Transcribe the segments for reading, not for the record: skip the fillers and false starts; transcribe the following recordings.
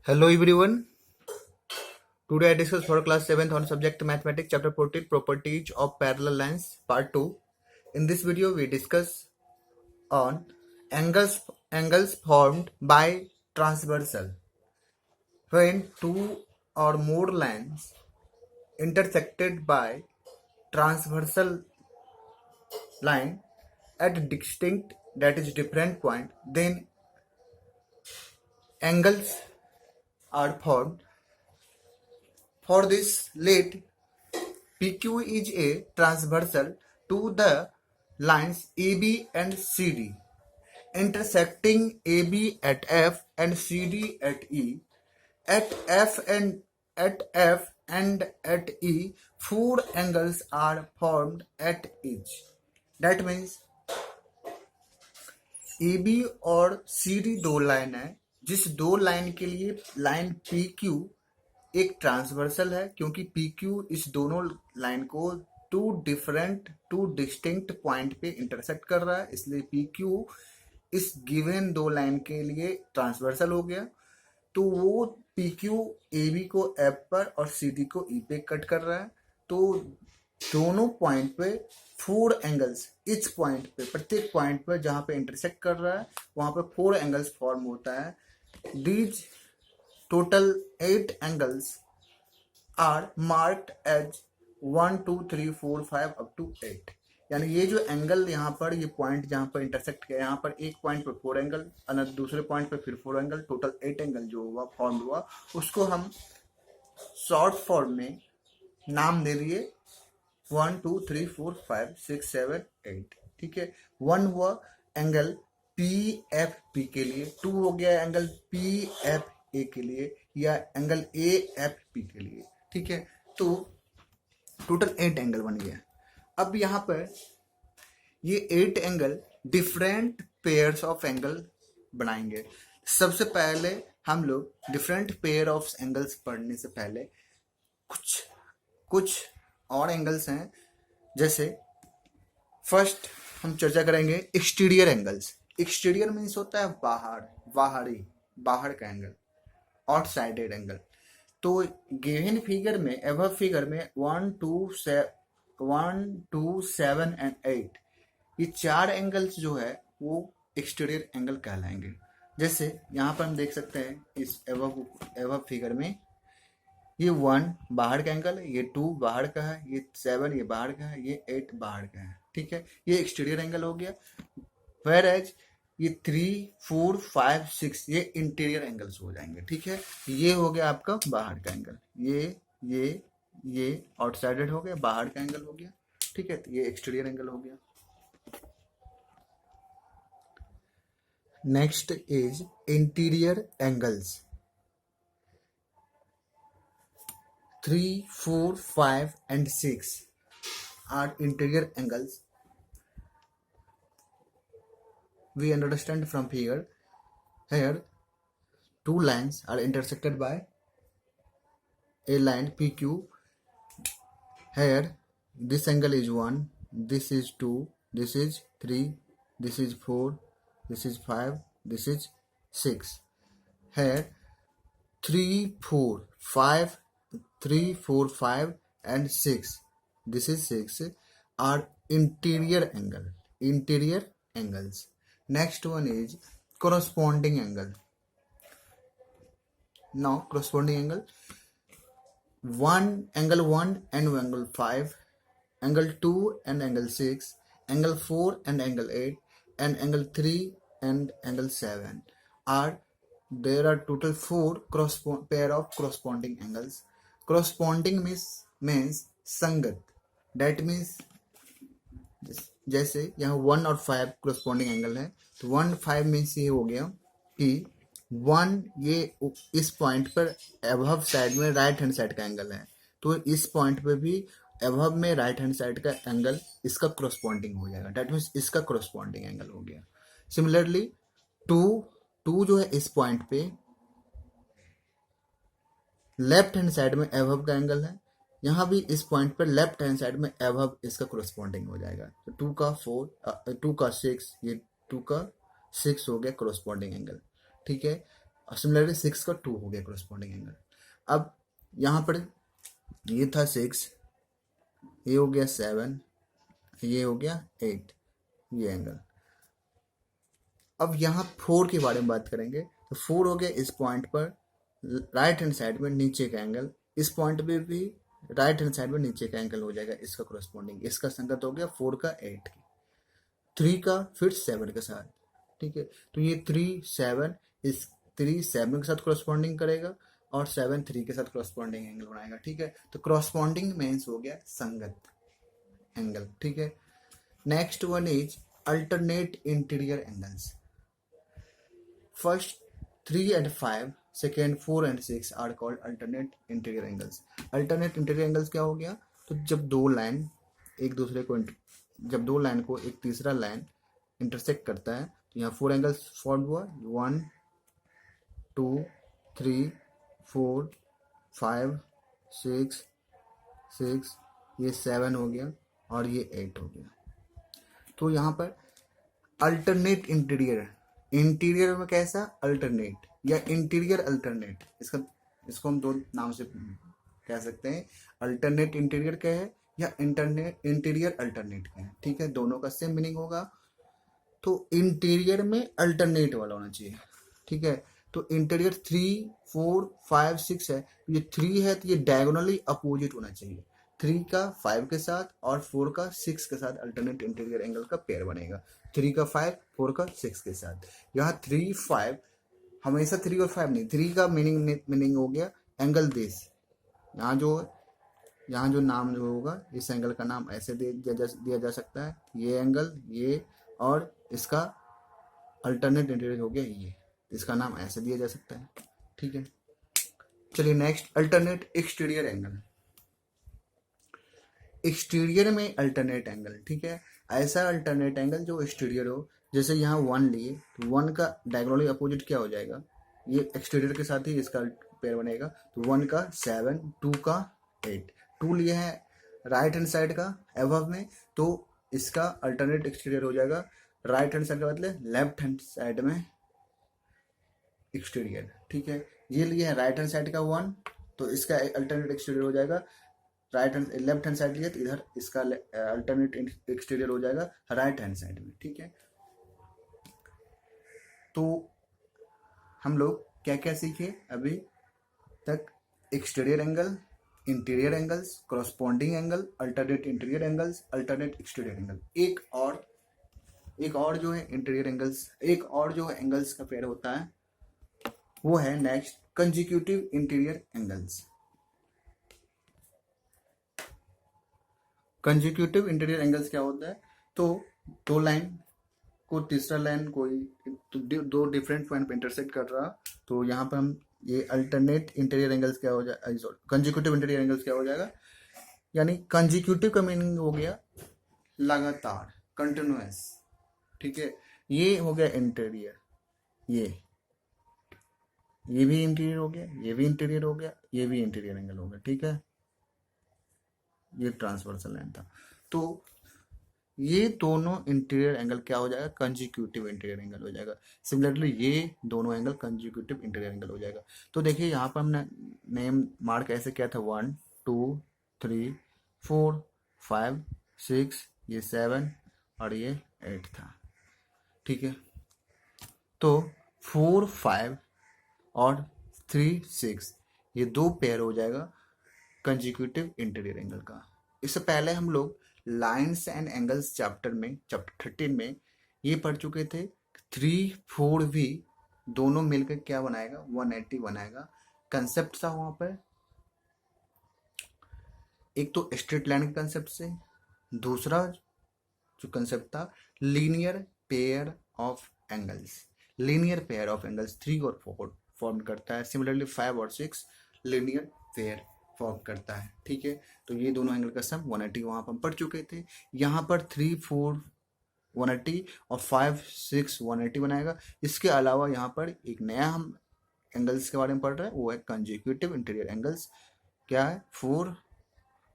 Hello everyone. Today I discuss for class 7th on subject mathematics chapter 14 properties of parallel lines part 2. In this video we discuss on angles formed by transversal. When two or more lines intersected by transversal line at distinct that is different point, then angles are formed. For this, let PQ is a transversal to the lines AB and CD, intersecting AB at F and CD at E. At F and at E, four angles are formed at each. That means AB और CD दो line है, जिस दो line के लिए line PQ एक transversal है, क्योंकि PQ इस दोनों लाइन को टू डिस्टिंक्ट पॉइंट पे इंटरसेक्ट कर रहा है, इसलिए PQ इस गिवन दो लाइन के लिए ट्रांसवर्सल हो गया। तो वो PQ AB को F पर और CD को E पे कट कर रहा है। तो दोनों पॉइंट पे फोर एंगल्स, इच पॉइंट पे, प्रत्येक पॉइंट पे जहां पे इंटरसेक्ट कर रहा है वहां पे फोर एंगल्स फॉर्म होता है। These total 8 angles are marked as 1 2 3 4 5 up to 8। यानी ये जो एंगल यहाँ पर, ये पॉइंट जहाँ पर इंटरसेक्ट किया, यहाँ पर एक पॉइंट पे 4 एंगल, अनदर दूसरे पॉइंट पे फिर 4 एंगल, टोटल 8 एंगल जो हुआ फॉर्म हुआ, उसको हम शॉर्ट फॉर्म में नाम दे दिए 1 2 3 4 5 6 7 8। ठीक है, 1 हुआ एंगल PFP के लिए, 2 हो गया एंगल PFA के लिए या एंगल AFP के लिए। ठीक है, तो टोटल 8 एंगल बन गया। अब यहाँ पर ये 8 angle different pairs of angle बनाएंगे। सबसे पहले हम लोग डिफरेंट पेयर ऑफ एंगल्स पढ़ने से पहले कुछ और एंगल्स हैं, जैसे फर्स्ट हम चर्चा करेंगे एक्सटीरियर एंगल्स। एक्सटीरियर मीन्स होता है बाहर का एंगल, आउटसाइडेड एंगल। तो गिवन फिगर में, एबव फिगर में 1 2 7 एंड 8 ये चार एंगल्स जो है वो एक्सटीरियर एंगल कहलाएंगे। जैसे यहाँ पर हम देख सकते हैं इस एबव फिगर में, ये 1 बाहर का एंगल है, ये 2 बाहर का है, ये 7 ये बाहर का है, ये 8 बाहर का है। ठीक है, ये एक्सटीरियर एंगल हो गया। वेयर एज ये 3 4 5 6 ये इंटीरियर एंगल्स हो जाएंगे। ठीक है, ये हो गया आपका बाहर का एंगल, ये आउटसाइडेड हो गया, बाहर का एंगल हो गया। ठीक है, तो ये एक्सटीरियर एंगल हो गया। Next is interior angles. 3 4 5 and 6 are interior angles. We understand from here two lines are intersected by a line PQ. Here this angle is 1, this is 2, this is 3, this is 4, this is 5, this is 6. Here 3 4 5 and 6, this is 6, are interior angles. Next one is corresponding angle. Now corresponding angle, angle 1 and angle 5, angle 2 and angle 6, angle 4 and angle 8, and angle 3 and angle 7 are, there are total 4 pair of corresponding angles. Corresponding means संगत। That means जैसे यहाँ 1 और 5 corresponding angle है, तो 1 5 means ये हो गया कि 1 ये इस पॉइंट पर एबव साइड में राइट हैंड साइड का एंगल है, तो इस पॉइंट पे भी एबव में राइट हैंड साइड का एंगल इसका corresponding हो जाएगा। That means इसका corresponding एंगल हो गया। सिमिलरली 2 जो है इस पॉइंट पे लेफ्ट हैंड साइड में एबव का एंगल है, यहाँ भी इस पॉइंट पर लेफ्ट हैंड साइड में एबव इसका corresponding हो जाएगा। तो 2 का 6, ये 2 का 6 हो गया corresponding एंगल। ठीक है, और सिमिलरली 6 का 2 हो गया corresponding एंगल। अब यहाँ पर ये था 6, ये हो गया 7, ये हो गया 8, ये एंगल। अब यहाँ 4 के बारे में बात करेंगे। तो 4 हो गया इस पॉइंट पर राइट हैंड साइड में नीचे का एंगल, इस पॉइंट पे भी राइट हैंड साइड में नीचे का एंगल हो जाएगा इसका corresponding। इसका संगत हो गया 4 का 8 की, 3 का फिर 7 के साथ। ठीक है, तो ये 3 7 इस 3 7 के साथ corresponding करेगा और 7 3 के साथ corresponding एंगल बनाएगा। ठीक है, तो corresponding मीन्स हो गया संगत एंगल। ठीक है, next one is alternate interior angles. First 3 and 5, second 4 and 6 are called alternate interior angles. Alternate interior angles क्या हो गया? तो जब दो लाइन को एक तीसरा लाइन इंटरसेक्ट करता है तो यहाँ 4 एंगल्स फॉर्म हुआ, 1 2 3 4 5 6 6, ये 7 हो गया और ये 8 हो गया। तो यहाँ पर अल्टरनेट इंटीरियर में कैसा अल्टरनेट या इंटीरियर अल्टरनेट, इसको हम दो नाम से कह सकते हैं। अल्टरनेट इंटीरियर क्या है या इंटीरियर अल्टरनेट क्या है। ठीक है, दोनों का सेम मीनिंग होगा। तो इंटीरियर में अल्टरनेट वाला होना चाहिए। ठीक है, तो इंटीरियर 3 4 5 6 है, ये 3 है तो ये डायगोनली अपोजिट होना चाहिए। 3 का 5 के साथ और 4 का 6 के साथ अल्टरनेट इंटीरियर एंगल का पेयर बनेगा। 3 का 5 4 का 6 के साथ। यहाँ 3 5 हमेशा 3 और 5 नहीं, 3 का मीनिंग हो गया एंगल दिस। यहाँ जो नाम जो होगा इस एंगल का नाम ऐसे दिया जा सकता है, ये एंगल ये, और इसका अल्टरनेट इंटीरियर हो गया ये, इसका नाम ऐसे दिया जा सकता है। ठीक है, चलिए next alternate exterior angle. Exterior में अल्टरनेट एंगल, ठीक है, ऐसा अल्टरनेट एंगल जो एक्सटीरियर हो। जैसे यहाँ 1 लिए तो 1 का डायगोनली अपोजिट क्या हो जाएगा, ये एक्सटीरियर के साथ ही इसका पेयर बनेगा। तो 1 का 7 2 का 8, 2 लिए हैं राइट हैंड साइड का अबव में, तो इसका अल्टरनेट एक्सटीरियर हो जाएगा राइट हैंड साइड का मतलब लेफ्ट हैंड साइड में एक्सटीरियर। ठीक है, ये लिए है राइट हैंड साइड का 1, तो इसका अल्टरनेट एक्सटीरियर हो जाएगा लेफ्ट हैंड साइड लिए तो इधर इसका अल्टरनेट एक्सटीरियर हो जाएगा राइट हैंड साइड में। ठीक है, तो हम लोग क्या क्या सीखे अभी तक? Exterior angle, interior angles, corresponding angle, alternate interior angles, alternate exterior angle. एक और जो है इंटीरियर एंगल्स, एक और जो एंगल्स का पेयर होता है वो है next consecutive interior angles. Consecutive interior angles क्या होता है? तो दो लाइन को तीसरा लाइन कोई दो डिफरेंट पॉइंट पे इंटरसेक्ट कर रहा, तो यहाँ पर हम ये अल्टरनेट इंटीरियर एंगल्स क्या हो जाएगा, कंजिक्यूटिव इंटीरियर एंगल्स क्या हो जाएगा, यानी कंजिक्यूटिव का मीनिंग हो गया लगातार, कंटिन्यूअस। ठीक है, ये हो गया इंटीरियर, ये भी इंटीरियर हो गया, ये भी इंटीरियर हो गया, ये भी इंटीरियर एंगल हो गया। ठीक है, ये ट्रांसवर्सल लाइन था। तो ये दोनों इंटीरियर एंगल क्या हो जाएगा, कंजिक्यूटिव इंटीरियर एंगल हो जाएगा। सिमिलरली ये दोनों एंगल कंजिक्यूटिव इंटीरियर एंगल हो जाएगा। तो देखिए यहाँ पर हमने नेम मार्क ऐसे किया था 1 2 3 4 5 6, ये 7 और ये 8 था। ठीक है, तो 4 5 और 3 6 ये दो पेयर हो जाएगा कंजिक्यूटिव इंटीरियर एंगल का। इससे पहले हम लोग लाइन्स एंड एंगल्स चैप्टर 13 में ये पढ़ चुके थे। 3 4 भी दोनों मिलकर क्या बनाएगा, 180 बनाएगा। कंसेप्ट था वहां पर एक तो स्ट्रेट लाइन के कंसेप्ट से, दूसरा जो कंसेप्ट था linear pair of angles. Linear pair of angles 3 और 4 फॉर्म करता है। सिमिलरली 5 और 6 लीनियर पेयर फॉर्म करता है। ठीक है, तो ये दोनों एंगल का सम 180 वहां पर हम पढ़ चुके थे। यहाँ पर 3 4 180 और 5 6 180 बनाएगा। इसके अलावा यहाँ पर एक नया हम एंगल्स के बारे में पढ़ रहे हैं, वो है कंजिक्यूटिव इंटीरियर एंगल्स। क्या है, 4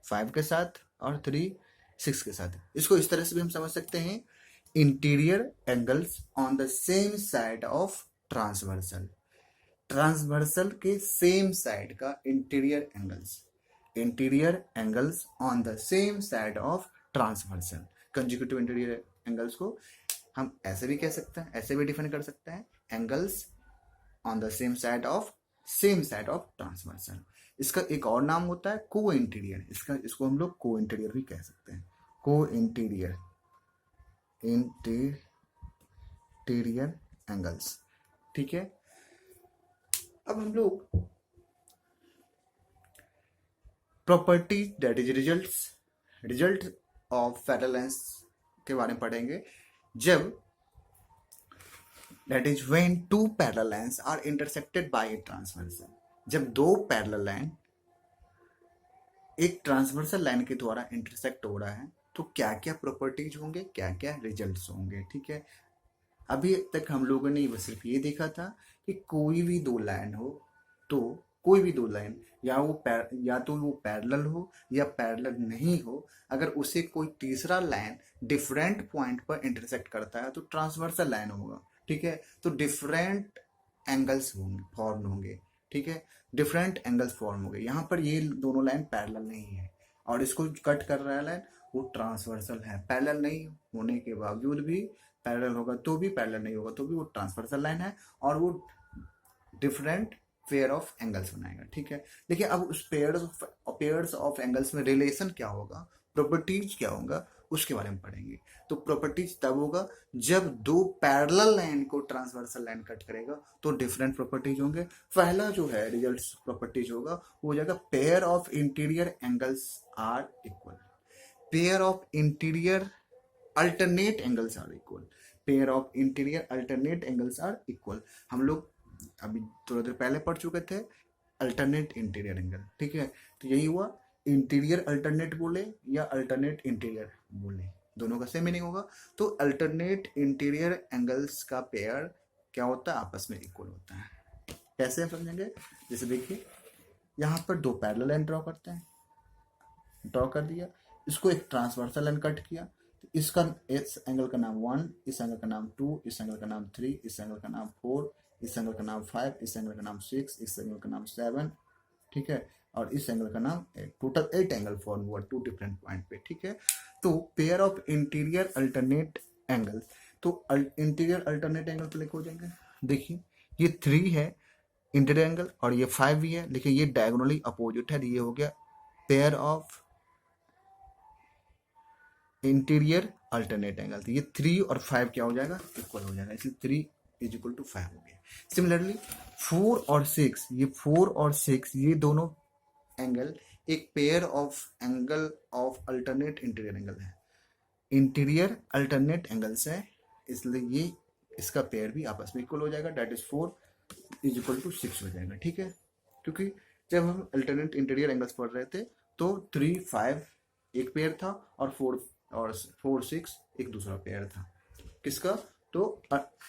5 के साथ और 3 6 के साथ। इसको इस तरह से भी हम समझ सकते हैं, interior angles on the same side of transversal. Transversal के सेम साइड का interior angles on the same side of transversal. Consecutive interior angles को हम ऐसे भी कह सकते हैं, ऐसे भी डिफाइन कर सकते हैं, angles on the same side of transversal. इसका एक और नाम होता है को इंटीरियर, इसको हम लोग को इंटीरियर भी कह सकते हैं, को इंटीरियर एंगल्स। ठीक है, अब हम लोग properties that is result of parallel lines के बारे में पढ़ेंगे। जब that is when two parallel lines are intersected by a transversal, जब दो पैरेलल लाइन एक ट्रांसवर्सल लाइन के द्वारा इंटरसेक्ट हो रहा है तो क्या क्या प्रॉपर्टीज होंगे, क्या क्या रिजल्ट्स होंगे। ठीक है, अभी तक हम लोगों ने सिर्फ ये देखा था कि कोई भी दो लाइन हो तो कोई भी दो लाइन या तो वो पैरेलल हो या पैरेलल नहीं हो, अगर उसे कोई तीसरा लाइन डिफरेंट पॉइंट पर इंटरसेक्ट करता है तो ट्रांसवर्सल लाइन होगा। ठीक है, तो डिफरेंट एंगल्स फॉर्म होंगे। ठीक है, डिफरेंट एंगल्स फॉर्म होंगे। यहाँ पर ये दोनों लाइन पैरेलल नहीं है और इसको कट कर रहा है लाइन वो ट्रांसवर्सल है। पैरेलल नहीं होने के बावजूद भी, पैरेलल होगा तो भी, पैरेलल नहीं होगा तो भी वो ट्रांसवर्सल लाइन है और वो डिफरेंट पेयर ऑफ एंगल्स बनाएगा। ठीक है, देखिए अब उस पेयर्स ऑफ एंगल्स में रिलेशन क्या होगा, प्रॉपर्टीज क्या होगा, उसके बारे में पढ़ेंगे। तो प्रॉपर्टीज तब होगा जब दो पैरेलल लाइन को ट्रांसवर्सल लाइन कट करेगा तो डिफरेंट प्रॉपर्टीज होंगे। पहला जो है रिजल्ट प्रॉपर्टीज होगा वो हो जाएगा pair of interior angles are equal, pair of interior alternate angles are equal, pair of interior alternate angles are equal. हम लोग अभी थोड़ी देर पहले पढ़ चुके थे अल्टरनेट इंटीरियर एंगल। ठीक है, तो यही हुआ, इंटीरियर अल्टरनेट बोले या अल्टरनेट इंटीरियर बोले, दोनों का सेम मीनिंग होगा। तो अल्टरनेट इंटीरियर एंगल्स का पेयर क्या होता है, आपस में इक्वल होता है। कैसे समझेंगे, जैसे देखिए यहाँ पर दो पैरेलल लाइन ड्रॉ करते हैं, ड्रॉ कर दिया, इसको एक ट्रांसवर्सल लाइन कट किया, तो इसका इस एंगल का नाम 1, इस एंगल का नाम 2, इस एंगल का नाम 3, इस एंगल का नाम 4, इस एंगल का नाम 5, इस एंगल का नाम 6, इस एंगल का नाम 7। ठीक है, और इस एंगल का नाम 8, टोटल 8 एंगल फॉर्म हुआ टू डिफरेंट पॉइंट पे। ठीक है, तो pair of interior alternate angle, तो इंटीरियर अल्टरनेट एंगल पे लिखो जाएंगे। देखिए ये 3 है इंटीरियर एंगल और ये 5 भी है, लेकिन ये डायगोनली अपोजिट है, ये हो गया pair of interior alternate angle. तो ये 3 और 5 क्या हो जाएगा, इक्वल हो जाएगा, इसलिए 3 इज इक्वल टू 5 हो गया। सिमिलरली 4 और 6, ये 4 और 6 ये दोनों एंगल एक pair of angle of alternate interior angle है, इंटीरियर अल्टरनेट एंगल्स है, इसलिए ये इसका पेयर भी आपस में इक्वल हो जाएगा, that is 4 is equal to 6 हो जाएगा। ठीक है, क्योंकि जब हम अल्टरनेट इंटीरियर एंगल्स पढ़ रहे थे तो 3, 5 एक पेयर था और 4, 6 एक दूसरा पेयर था। किसका, तो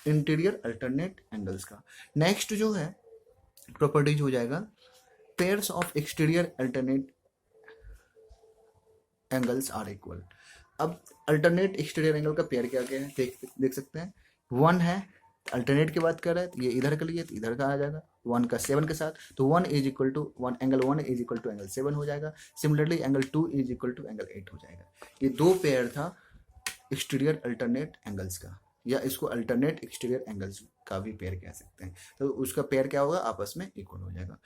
इंटीरियर अल्टरनेट एंगल्स का। नेक्स्ट जो है प्रॉपर्टीज हो जाएगा pairs of exterior alternate angles are equal. अब अल्टरनेट एक्सटीरियर एंगल का पेयर क्या क्या है, देख सकते हैं। 1 है, अल्टरनेट की बात कर रहे हैं तो ये इधर के लिए तो इधर का आ जाएगा 1 का 7 के साथ, तो 1 is equal to 1 angle 1 is equal to angle 7 हो जाएगा। Similarly angle 2 is equal to angle 8 हो जाएगा। ये दो पेयर था एक्सटीरियर अल्टरनेट एंगल्स का, या इसको अल्टरनेट एक्सटीरियर एंगल्स का भी पेयर कह सकते हैं। तो उसका पेयर क्या होगा, आपस में इक्वल हो जाएगा।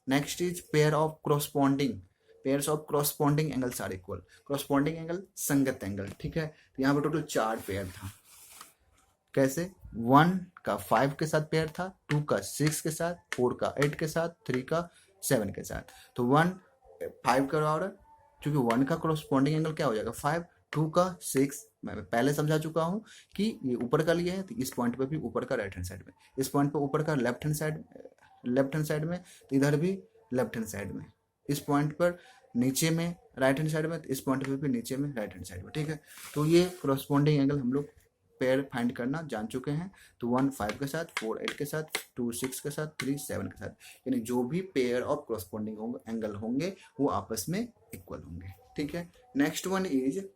Next is pair of corresponding, pairs of corresponding angles are equal. Corresponding angle संगत एंगल। ठीक है, तो यहाँ पर टोटल 4 पेयर था। कैसे, 1 का 5 के साथ पेयर था, 2 का 6 के साथ, 4 का 8 के साथ, 3 का 7 के साथ। तो 1 5 का ऑर्डर, क्योंकि 1 का क्रॉसपॉन्डिंग एंगल क्या हो जाएगा 5, 2 का 6 मैं पहले समझा चुका हूँ कि ये ऊपर का लिया है तो इस पॉइंट पे भी ऊपर का राइट हैंड साइड में, इस पॉइंट पे ऊपर का लेफ्ट हैंड साइड में, तो इधर भी लेफ्ट हैंड साइड में, इस पॉइंट पर नीचे में राइट हैंड साइड में, इस पॉइंट पे भी नीचे में राइट हैंड साइड में। ठीक है, तो ये क्रॉसपॉन्डिंग एंगल हम लोग पेयर फाइंड करना जान चुके हैं। तो 1 5 के साथ, 4 8 के साथ, 2 6 के साथ, 3 7 के साथ, यानी जो भी पेयर ऑफ क्रॉसपॉन्डिंग एंगल होंगे वो आपस में इक्वल होंगे। ठीक है, next one is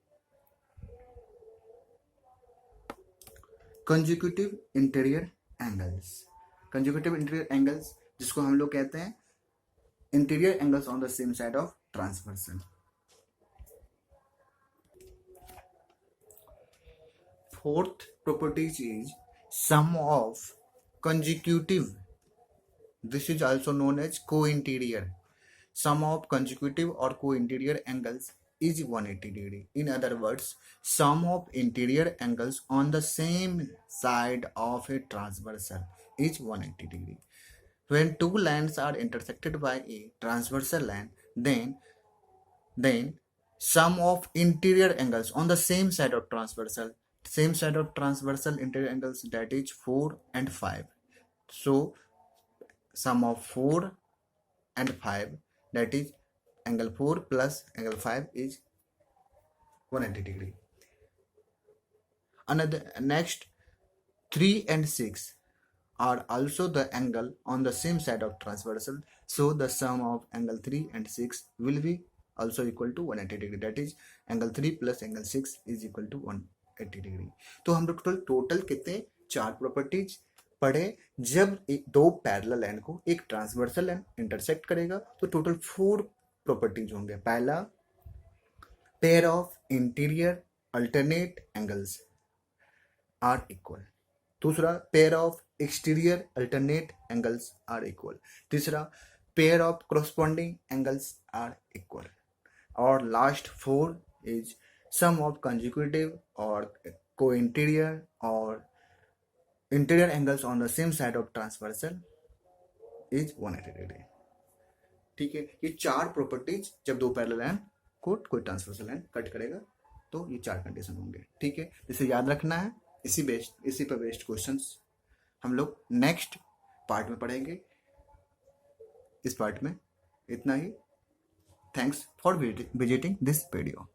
consecutive interior angles. Conjugative interior angles, जिसको हम लोग कहते हैं interior angles on the same side of transversal. Fourth properties is sum of consecutive. This is also known as co-interior. Sum of consecutive or co-interior angles is 180 degree. In other words, sum of interior angles on the same side of a transversal is 180 degree. When two lines are intersected by a transversal line, then sum of interior angles on the same side of transversal interior angles, that is 4 and 5. So sum of 4 and 5, that is angle 4 plus angle 5 is 180 degree. Another next, 3 and 6 are also the angle on the same side of transversal, so the sum of angle 3 and 6 will be also equal to 180 degree, that is angle 3 plus angle 6 is equal to 180 degree. तो हम लोग total कितने 4 properties पढ़े। जब दो parallel line को एक transversal line intersect करेगा तो टोटल 4 प्रॉपर्टीज होंगे। पहला, pair of interior alternate angles are equal. दूसरा, pair of exterior alternate angles are equal. तीसरा, pair of corresponding angles are equal. और last 4 is sum of consecutive or co-interior or interior angles on the same side of transversal is 180 degree। ठीक है, ये 4 properties जब दो parallel line को कोई transversal line cut करेगा तो ये 4 कंडीशन होंगे। ठीक है, इसे याद रखना है। इसी पर बेस्ड क्वेश्चंस हम लोग नेक्स्ट पार्ट में पढ़ेंगे। इस पार्ट में इतना ही। Thanks for visiting this video.